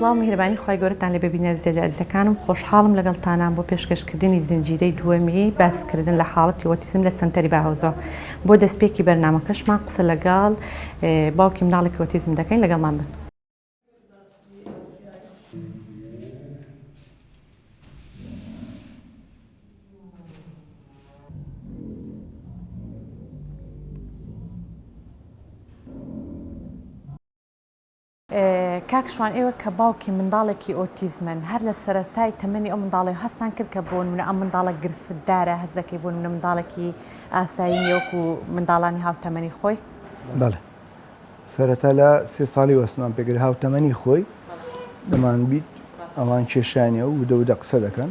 سڵاو میهرەبانی خی گەورەتان لێ ببینە زیادە ئەزیزەکانم خۆشحاڵم لەگەڵتانان بۆ پێشکەشکردنی زنجیرەی دووەمی باسکردن لە حاڵەتی ئۆتیزم لە سنتەری باهەوزە بۆ دەستپێکی بەرنامەکەشمان قسە لەگەڵ باوکی منداڵێکی ئۆتیزم دەکەین لەگەڵمان بن. کاکشوان ئێوە کە باوکی منداڵێکی ئۆتیزمن هەر لە سەرەتای تەمەنی ئەو منداڵی هەستان کرد کە بۆ نمونە ئەم منداڵە گرفتدارە هەزەکەی بۆ نمونە منداڵێکی ئاسایی وەکو منداڵانی هاوتەمەنی خۆی؟ بەڵێ سەرەتا لە 3 ساڵی وەسمان پێگر هاوتەمەنی خۆی دەمان بیت ئەوان کێشانیە و وودە قسە دەکەن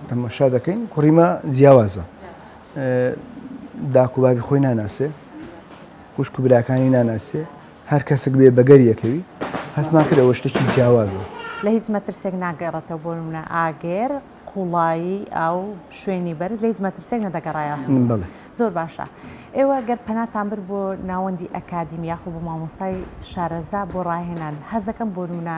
دەمەشا دەکەین کوڕیمە جیاوازە داکوبابی خۆی ناناسێ خوشک و براکانی ناناسێ هەر کەسێک بێ بەگەریەکەوی هەستمان کرد ئەوە شتێکی جیاوازە لە هیچ مەترسێک ناگەڕێتەوە بۆ نمونە ئاگێر قوڵایی ئەو شوێنی بەرز لە هیچ مەترسێک نەدەگەڕایە. بڵێ زۆر باشە. ئێوە گەر پەناتان برد بۆ ناوەندی ئەکادیمی یاخۆ بۆ مامۆستای شارەزا بۆ ڕاهێنان هەزەکەم بۆ نمونە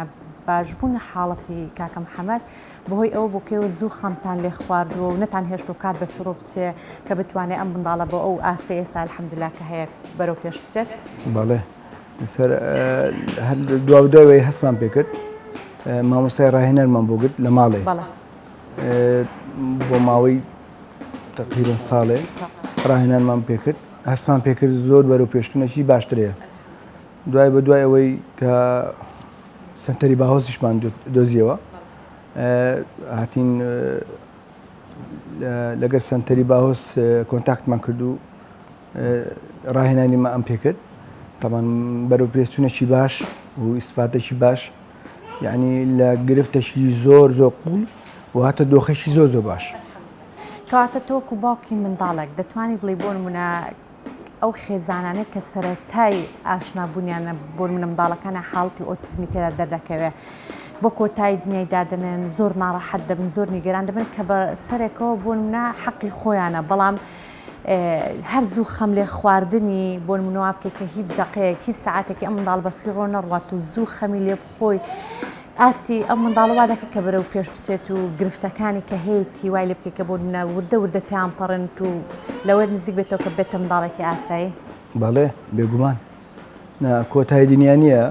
باشبوون حاڵەتی کاکە محەممەد بەهۆی ئەوە بۆ کێوە زوو خەمتان لێ خواردووە و نەتان هێشت و کات بە فڕۆ بچێ کە بتوانێت ئەم منداڵە بۆ ئەو ئاستی ئێستا الحەمدوللا کە هەیە بەرەو پێش بچێت. بەڵێ دوای هەستمان پێ کرد مامۆستای ڕاهێنەرمان بۆ گرت لە ماڵێ بۆ ماوەی تقریباً ساڵێ ڕاهێنەرمان پێ کرد هەستمان پێ کرد زۆر بەرەو پێشتنەکی باشترەیە دوای بە دوای ئەوەی کە سنتەری باهۆزیشمان دۆزیەوە هاتین لەگەر سنتەری باهۆز کۆنتاکتمان کرد و ڕاهێنانیمە ئەم پێ کرد تاوان بەرەو پێچوونێکی باش و ئیسفاتێکی باش یعنی لە گرفتێکی زۆر قوڵ و هاتە دۆخێکی زۆر باش. کەواتە تۆکو باوکی منداڵێک دەتوانانی بڵێ بۆ نمونە ئەو خێزانانەی کە سەرەتای ئاشنابوونیانە بۆ نمونە منداڵەکانە حاڵەتی ئۆتیزمی تێدا دەردەکەوێت بۆ کۆتایی دنیای دادنن زۆر ناڕەحەت دەبن زۆر نیگەران دەبن کە بە سەرێکەوە بۆ نمونە حەقی خۆیانە بەڵام هەر زوو خەم لێ خواردنی بۆ نمونەوە بکەیت کە هیچ دقەیەک هیچ سەعاتێکی ئەم منداڵ بەفری ڕۆ نەڕوات و زوو خەمی لێ بخۆی ئاستی ئەم منداڵەوا دەکە کە بەرەو پێش بچێت و گرفتەکانی کە هەیەی وای لێ بکەیت کە بۆ نمونە وردە پێیان پەڕن و لەوە نزیک بێتەوە کە بێتە منداڵێکی ئاسایی. بەڵێ بێگومان کۆتایی دنیا نییە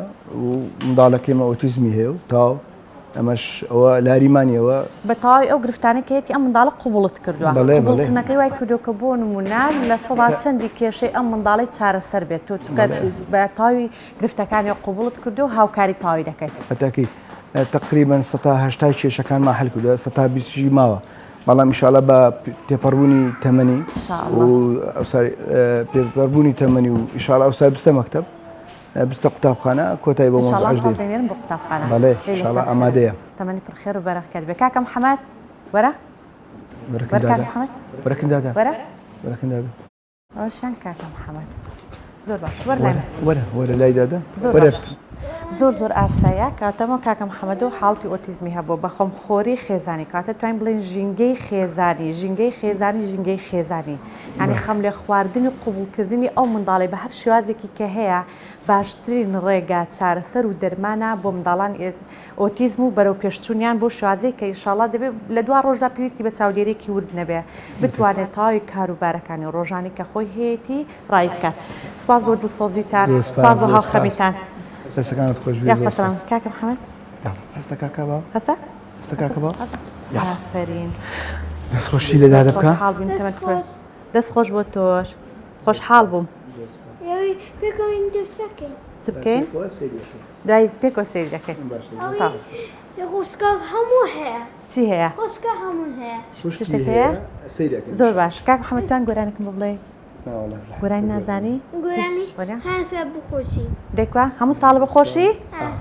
و منداڵەکەمە ئۆتیزمی هەیە و تاو ئەمەش ئەوە لاریمانیەوە بە تەواوی ئەو گرفتانەکەیەتی ئەم منداڵە قوبڵت کردووە قوبڵکردنەکەی وای کردو کە بۆ نمونە لە سەڵات چەندی کێشەی ئەم منداڵی چارەسەر بێت تۆ چکە بە تاوی گرفتەکانی قوبڵت کردو و هاوکاری تاوی دەکەیت. هەتاکی تقریباً 180 کێشەکانمان هەل کردووە 120 ماوە بەڵام ئینشاڵە بە تێپەڕبوونی تەمەنی و پێپەڕبوونی تەمەنی و ئینشاڵە ئەوسا بستە مەکتەب بستە قوتابخانە کۆتایی بۆ دێنێن بۆ قوتابخانە. بەڵێ ئینشاڵە ئامادەیە. تەمەنی پڕخێر و بەرەکەت بێ. کاکە محەممەد وەرە وەرەکەندادا ئەوشان کاکە محەممەد زۆر باش وەرە لای دادا زۆر ئاسایە کاتەمە کاکە محەممەد و حاڵەتی ئۆتیزمی هەبوو بە خۆمخۆری خێزانی کاتە توانین بڵێن ژینگەی خێزانی ینی خەم لێ خواردنی قوبولکردنی ئەو منداڵی بە هەر شێوازێکی کە هەیە باشترین ڕێگا چارەسەر و دەرمانە بۆ منداڵان ئۆتیزم و بەرەو پێشچوونیان بۆ شوازەی کە ئینشاڵڵا دەبێت لە دوا ڕۆژدا پێویستی بە چاودێرێکی ورد نەبێ بتوانێت تاوی کاروبارەکانی ڕۆژانی کە خۆی هەیەی ڕای بکات. سپاس بۆ دڵسۆزیتان سپاس بۆ هاوخەمیتان. دەستەکانت خۆش کاکە محەممەد هەستە کاکە باو هەستە کاکە باو ئافرین دەستخۆشی لێدا دەبکە دەست خۆش بۆ تۆش خۆشحاڵ بووم چ بکەین دوای پێکۆ سێری دەکەین خۆشکە هەموو هەیە چی هەیە خۆشکە هەموو هەیە شتێک هەیە زۆر باش کاک محەممەدتان گۆرانێکم بڵێ گۆرانی نازانی بخۆشی دەکوە هەموو ساڵە بەخۆشی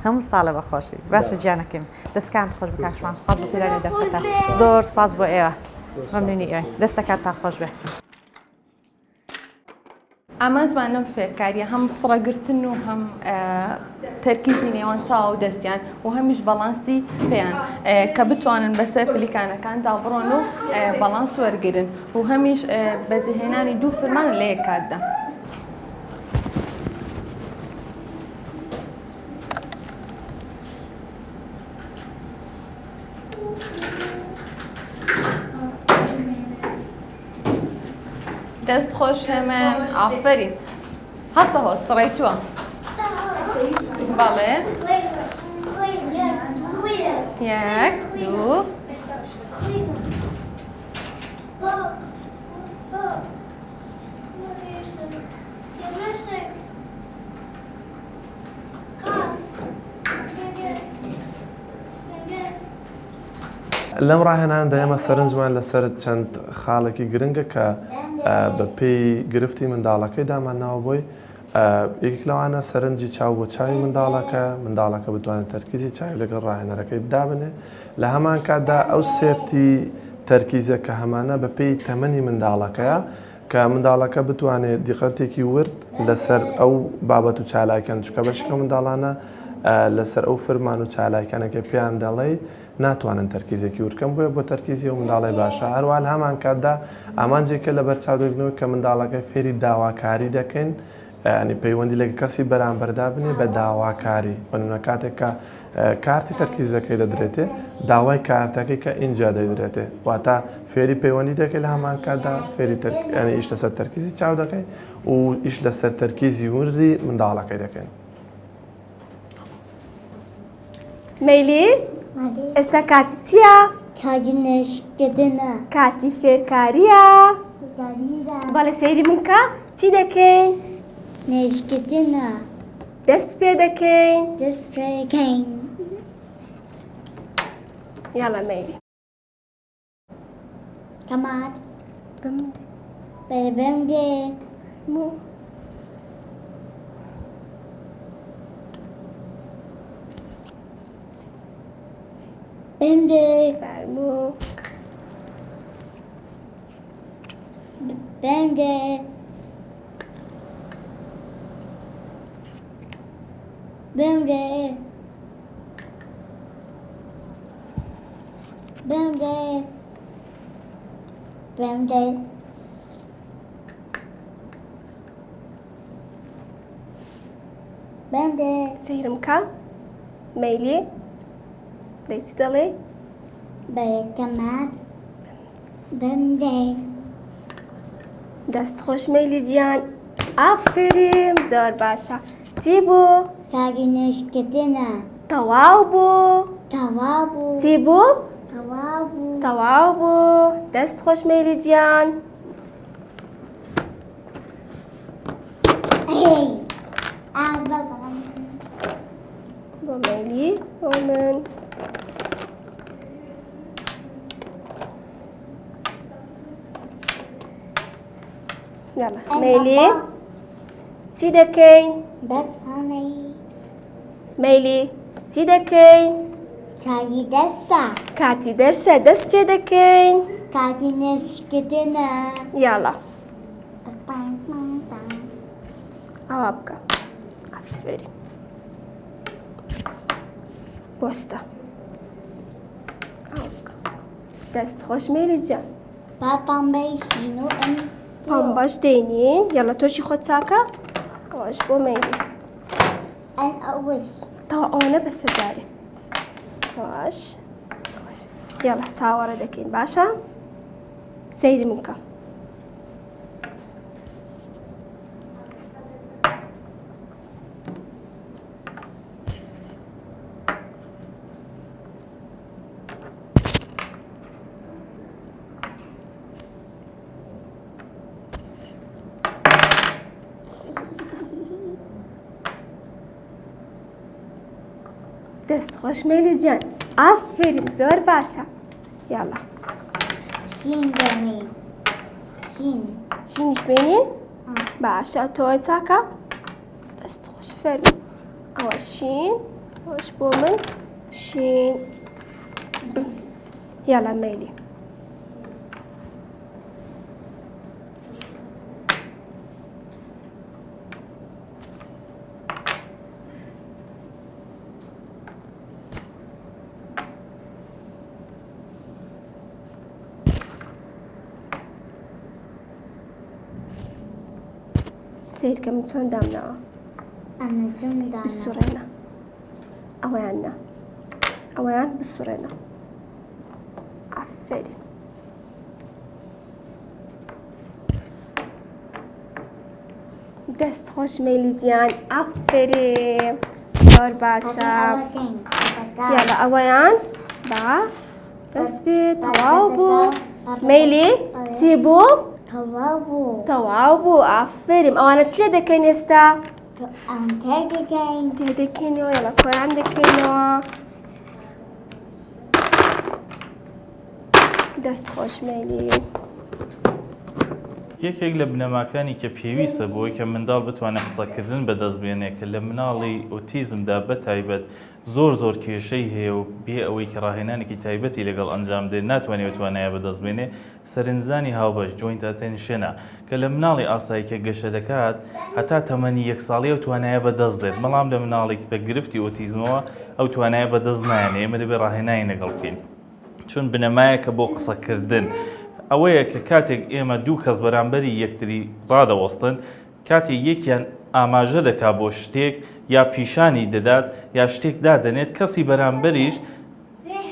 هەموو ساڵە بەخۆشی باشە گیانەکەم دەستکان خۆش بکاشمان سپاس بۆ پیرانی دەفەتە زۆر سپاس بۆ ئێوە مەمنونی ئێوە دەستەکات تا خۆش بێت. ئەمە زمانم فێرکاریە هەم سڕەگرتن و هەم تەرکیزی نێوان چاو و دەستیان و هەمیش بەڵانسی پێیان کە بتوانن بەسەر پلیکانەکاندا بڕۆن و بەڵانس وەرگرن و هەمیش بەجێهێنانی دوو فرمان لە یەک کاتدا. دەست خۆش هەمان ئافرین هەستە هۆ سڕێتووە بەڵێ یەک دوو لەم ڕاهێناندا ئێمە سەرنجمان لەسەر چەند خاڵێکی گرنگە کە بە پێی گرفتی منداڵەکەی دامان ناوە بۆی یەکێک لەوانە سەرنجی چاو بۆ چاوی منداڵەکە بتوانێت تەرکیزی چاوی لەگەڵ ڕاهێنەرەکەی بدابنێ لە هەمان کاتدا ئەو سێتی تەرکیزە کە هەمانە بە پێی تەمەنی منداڵەکەیە کە منداڵەکە بتوانێت دیقەتێکی ورد لەسەر ئەو بابەت و چالاکیان چکە بەشەکە منداڵانە لەسەر ئەو فرمان و چالاکیانەکە پێیان دەڵێ ناتوانن تەرکیزێکی ورکەم بۆیە بۆ تەرکیزی و منداڵی باشە هەروان هەمان کاتدا ئامانجێکە لە بەرچاودەگرنەوە کە منداڵەکە فێری داواکاری دەکەین ینی پەیوەندی لەگە کەسی بەرامبەردا بنێ بە داواکاری بەنمونە کاتێک کە کارتی تەرکیزەکەی دەدرێتێ داوای کارتەکەی کە ئینجا دەدرێتێ واتە فێری پەیوەندی دەکەی لە هەمان کاتدا فێری ینی ئیش لەسەر تەرکیزی چاو دەکەین و ئیش لەسەر تەرکیزی وردی منداڵەکەی دەکەین. مەیلی ئێستا کاتی چییە؟ کاتی نێشکردنە کاتی فێرکاریە بەڵێ سەیری من کە چی دەکەین؟ نێشکردنە دەست پێ دەکەین دەست پێکەین یاڵە مەیلی کەمات بەربەم دێ بەمدێ فەرموو بەمدێ بەمدێ بەمدێ بەمدێ بەمدێ سەیرم کە مەیلی دەی چی دەڵێ؟ بەیەکەمات بەمدێ دەست خۆش مەیلی گیان ئافرین زۆر باشە چی بوو؟ کاتی نێشکردنە تەواو بوو تەواو بوو چی بوو؟ تەواو بوو تەواو بوو دەست خۆش مەیلی گیان بۆ مەیلی بۆ من یاڵە مەیلی چی دەکەین؟ بەس هەڵی مەیلی چی دەکەین؟ چاوی دەسە کاتی دەرسە دەست پێ دەکەین کاتی نێشکردنە یاڵە ئەوا بکە ئافرین بۆستە ئەو بکە دەست خۆش مەیلی جان پاپام بەیشین و ئەم پام باش دێنین یاڵە تۆشی خۆت چاکە ئەوەش بۆ مەیلی ئەن ئەوش تاوا ئەوەنە بەسە جارێ باش یاڵە چاوەڕە دەکەین باشە سەیری من کە دەست خۆش مەیلی جان ئافرین زۆر باشە یاڵە شین بێنی شین چینیش بێنین باشە تۆی چاکە دەست خۆش فەرموو ئەوە شین ئەوەش بۆ من شین یاڵە مەیلی سیرکە من چۆن دامناوە ئەمە جوندانە بسوڕێنە ئەوەیان نا ئەوەیان بسوڕێنە ئافرین دەست خۆش مەیلی گیان ئافرین زۆر باشە یاڵە ئەوەیان با بەس بێت تەواو بوو مەیلی چی بوو؟ تەواو بوو ئافرین ئەوانە چ لێ دەکەین ئێستا؟ تێدەکەینەوە یاڵە کۆیان دەکەینەوە دەست خۆش مەیلی یەکێک لە بنەماکانی کە پێویستە بۆی کە منداڵ بتوانێت قسەکردن بەدەستبێنێت کە لە مناڵی ئۆتیزمدا بەتایبەت زۆر کێشەی هەیە و بێ ئەوەی کە ڕاهێنانێکی تایبەتی لەگەڵ ئەنجام دێت ناتوانێت توانایە بەدەستبێنێ سەرنجزانی هاوبەش جوینت ئەتێنشنە کە لە مناڵی ئاسایی کە گەشە دەکات هەتا تەمەنی 1 ساڵی و توانایە بەدەست دێت بەڵام لە مناڵێک بە گرفتی ئۆتیزمەوە ئەو توانایە بەدەست نایەنێ ئێمە دەبێت ڕاهێنانی لەگەڵ بکەین چون بنەمایەکە بۆ قسەکردن ئەوەیە کە کاتێک ئێمە دوو کەس بەرامبەری یەکتری ڕادەوەستن کاتێک یەکیان ئاماژە دەکات بۆ شتێک یا پیشانی دەدات یا شتێک دادەنێت کەسی بەرامبەریش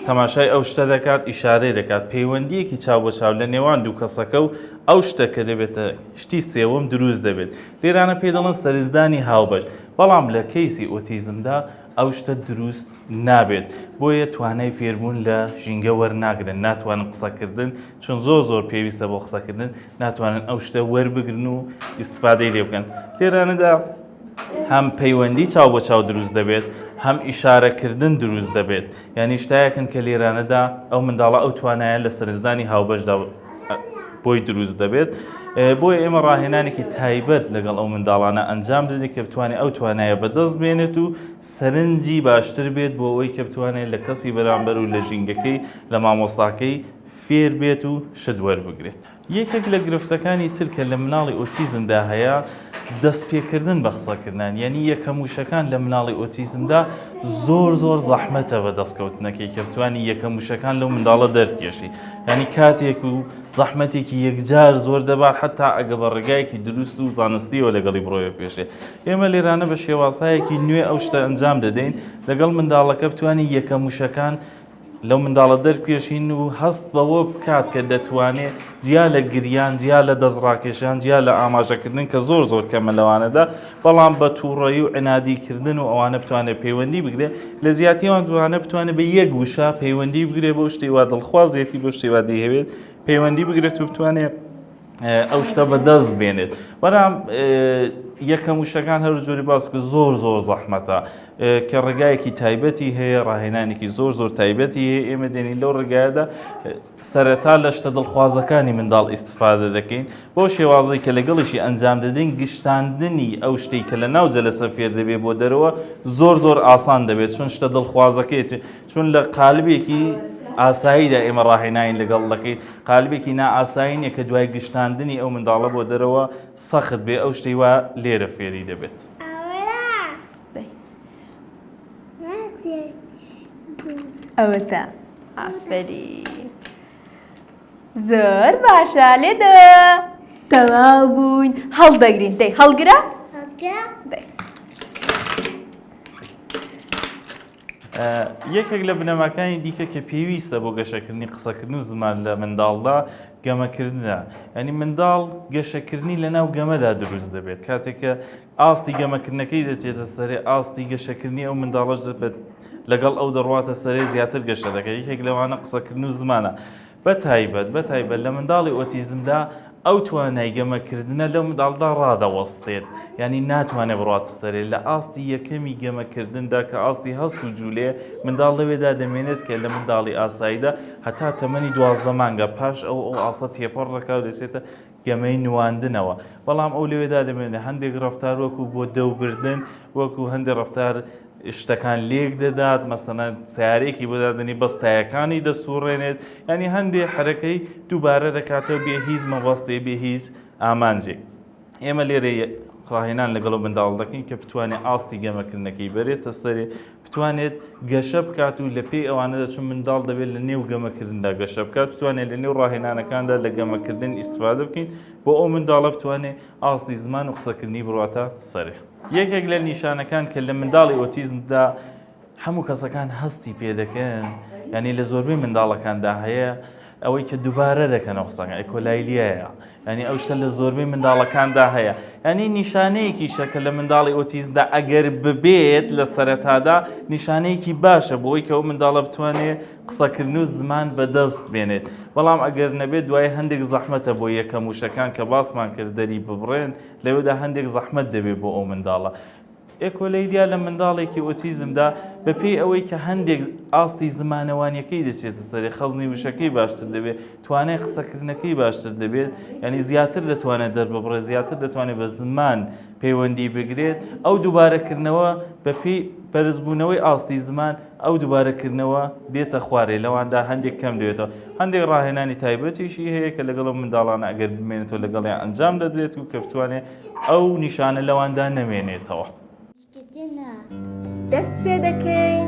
تەماشای ئەو شتە دەکات ئیشارەی دەکات پەیوەندیەکی چاو بە چاو لە نێوان دوو کەسەکە و ئەو شتە کە دەبێتە شتی سێوەم دروست دەبێت لێرانە پێ دەڵێن سەرنجدانی هاوبەش بەڵام لە کەیسی ئۆتیزمدا ئەو شتە دروست نابێت بۆیە توانای فێربوون لە ژینگە وەرناگرن ناتوانن قسەکردن چون زۆر پێویستە بۆ قسەکردن ناتوانن ئەو شتە وەربگرن و ئیستفادەی لێ بکەن لێرانەدا هەم پەیوەندی چاو بە چاو دروست دەبێت هەم ئیشارەکردن دروست دەبێت یعنی شتایەکن کە لێرانەدا ئەو منداڵە ئەو توانایە لە سەرنجدانی هاوبەشدا بۆی دروست دەبێت بۆیە ئێمە ڕاهێنانێکی تایبەت لەگەڵ ئەو منداڵانە ئەنجام دەدێت کە بتوانێت ئەو توانایە بەدەست بێنێت و سەرنجی باشتر بێت بۆ ئەوەی کە بتوانێت لە کەسی بەرامبەر و لە ژینگەکەی لە مامۆستاکەی فێر بێت و شت وەربگرێت یەکێک لە گرفتەکانی تر کە لە مناڵی ئۆتیزمدا هەیە دەستپێکردن بە قسەکردن یعنی یەکەم وشەکان لە مناڵی ئۆتیزمدا زۆر زەحمەتە بە دەستکەوتنەکەی کە بتوانی یەکەم وشەکان لەو منداڵە دەرکێشی ینی کاتێک و زەحمەتێکی یەکجار زۆر دەبات حتا ئەگە بە ڕێگایەکی دروست و زانستیەوە لەگەڵی بڕۆیە پێشێ ئێمە لێرانە بە شێوازهایەکی نوێ ئەو شتە ئەنجام دەدەین لەگەڵ منداڵەکە بتوانی یەکەم وشەکان لەو منداڵە دەرکێشین و هەست بەوە بکات کە دەتوانێت جیا لە گریان جیا لە دەستڕاکێشان جیا لە ئاماژەکردن کە زۆر کەمە لەوانەدا بەڵام بە تووڕەیی و عنادیکردن و ئەوانە بتوانێت پەیوەندی بگرێت لە زیاتیەوان توانە بتوانێت بە یەک وشە پەیوەندی بگرێت بۆ شتێک وا دڵخوازێتی بۆ شتێک وا دەیهەوێت پەیوەندی بگرێت و بتوانێت ئەو شتە بەدەست بێنێت بەرام یەکەم وشەکان هەر جۆری باس کە زۆر زەحمەتە کە ڕێگایەکی تایبەتی هەیە ڕاهێنانێکی زۆر تایبەتی هەیە ئێمە دێنین لەو ڕێگایەدا سەرەتا لە شتە دڵخوازەکانی منداڵ ئیستیفادە دەکەین بۆ شێوازەی کە لەگەڵیشی ئەنجام دەدەین گشتاندنی ئەو شتەی کە لە ناو جەلەسە فێر دەبێت بۆ دەرەوە زۆر ئاسان دەبێت چون شتە دڵخوازەکەیت چون لە قالبێکی ئاساییدا ئێمە ڕاهێناین لەگەڵ دەکەین قالبێکی نائاساییە کە دوای گشتاندنی ئەو منداڵە بۆ دەرەوە سەخت بێ ئەو شتەی وا لێرە فێری دەبێت ئەوەتە ئافرین زۆر باشە لێدە تەواو بووین هەڵدەگرین دەی هەڵگرە دەی یەکێک لە بنەماکانی دیکە کە پێویستە بۆ گەشەکردنی قسەکردن و زمان لە منداڵدا گەمەکردنە ئەنی منداڵ گەشەکردنی لە ناو گەمەدا دروست دەبێت کاتێککە ئاستی گەمەکردنەکەی دەچێتە سەرێ ئاستی گەشەکردنی ئەو منداڵەش دەبێت لەگەڵ ئەو دەڕواتە سەرێ زیاتر گەشە دەکەی یەکێک لەوانە قسەکردن و زمانە بەتایبەت لە منداڵی ئۆتیزمدا ئەو توانای گەمەکردنە لەو منداڵدا ڕادەوەستێت ینی ناتوانێت بڕاتە سەرێ لە ئاستی یەکەمی گەمەکردندا کە ئاستی هەست و جوولێ منداڵ لەوێدا دەمێنێت کە لە منداڵی ئاساییدا هەتا تەمەنی 12 مانگە پاش ئەو ئاسە تێپەڕ ڕکاو دەچێتە گەمەی نواندنەوە بەڵام ئەو لەوێدا دەمێنێت هەندێک ڕەفتار وەکو بۆ دەوبردن وەکو هەندێک ڕەفتار شتەکان لێک دەدات مەسەنەن سیارێکی بۆدادنی بەستایەکانی دەسوڕێنێت ینی هەندێک حرەکەی دووبارە دەکاتەوە بێ هیچ مەبەستێ بێ هیچ ئامانجێک ئێمە لێرە ڕاهێنان لەگەڵ منداڵ دەکەین کە بتوانێت ئاستی گەمەکردنەکەی بەرێتە سەرێ بتوانێت گەشە بکات و لە پێی ئەوانەدا چون منداڵ دەبێت لە نێو گەمەکردندا گەشە بکات بتوانێت لە نێو ڕاهێنانەکاندا لە گەمەکردن ئیستیفادە بکەین بۆ ئەو منداڵە بتوانێت ئاستی زمان و قسەکردنی بڕاتە سەرێ یەکێک لە نیشانەکان کە لە منداڵی ئۆتیزمدا هەموو کەسەکان هەستی پێ دەکەن ینی لە زۆربەی منداڵەکاندا هەیە ئەوەی کە دووبارە دەکەنەوە قسەکە ئێکۆلایلیایە ینی ئەو شتە لە زۆربەی منداڵەکاندا هەیە ینی نیشانەیەکی شەکە لە منداڵی ئۆتیزمدا ئەگەر ببێت لە سەرەتادا نیشانەیەکی باشە بۆی کە ئەو منداڵە بتوانێت قسەکردن و زمان بەدەست بێنێت بەڵام ئەگەر نەبێت دوای هەندێک زەحمەتە بۆ یەکەم وشەکان کە باسمان کرد دەری ببڕێن لەوێدا هەندێک زەحمەت دەبێت بۆ ئەو منداڵە. ئێکۆلەیدیا لە منداڵێکی ئۆتیزمدا بەپێی ئەوەی کە هەندێک ئاستی زمانەوانیەکەی دەچێتە سەری خەزنی وشەکەی باشتر دەبێت توانای قسەکردنەکەی باشتر دەبێت ینی زیاتر دەتوانێت دەرببڕێ زیاتر دەتوانێت بە زمان پەیوەندی بگرێت ئەو دووبارەکردنەوە بەپێی بەرزبوونەوەی ئاستی زمان ئەو دووبارەکردنەوە دێتە خوارێ لەواندا هەندێک کەم دەوێتەوە هەندێک ڕاهێنانی تایبەتیشی هەیە کە لەگەڵ منداڵانە ئەگەر بمێنێتەوە لەگەڵیان ئەنجام دەدرێت و کە بتوانێت ئەو نیشانە لەواندا نەمێنێتەوە. دەست پێ دەکەین